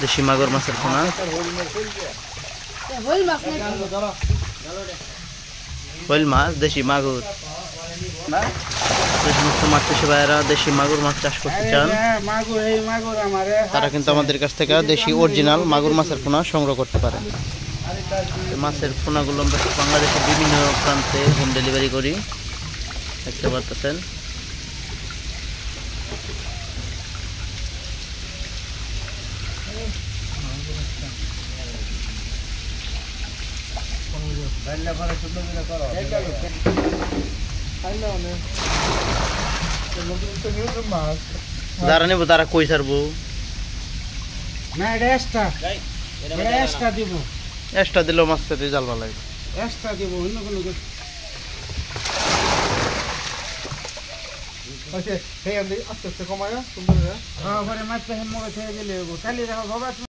দেশি মাগুর মাছের পোনা, শৈল মাছ, দেশি মাগুর। মাছ চাষি ভাইয়েরা দেশি মাগুর মাছ চাষ করতে চান, তারা কিন্তু আমাদের কাছ থেকে দেশি অরিজিনাল মাগুর মাছের পোনা সংগ্রহ করতে পারেন। মাছের পোনাগুলো আমরা বাংলাদেশের বিভিন্ন প্রান্তে হোম ডেলিভারি করি, দেখতে পাচ্ছেন। যারা নেব তারা কই ছাড়বো না, এটা এক্সট্রা দিব, এক্সট্রা দিলেও মাছ সাথে জাল ভালো লাগবে, এক্সট্রা দিব, অন্য কোনো কিছু। আস্তে আস্তে কমায় সুন্দর, হ্যাঁ, মাছ পেহে মগে ছেড়ে দিলে কালি রাখো বাবা।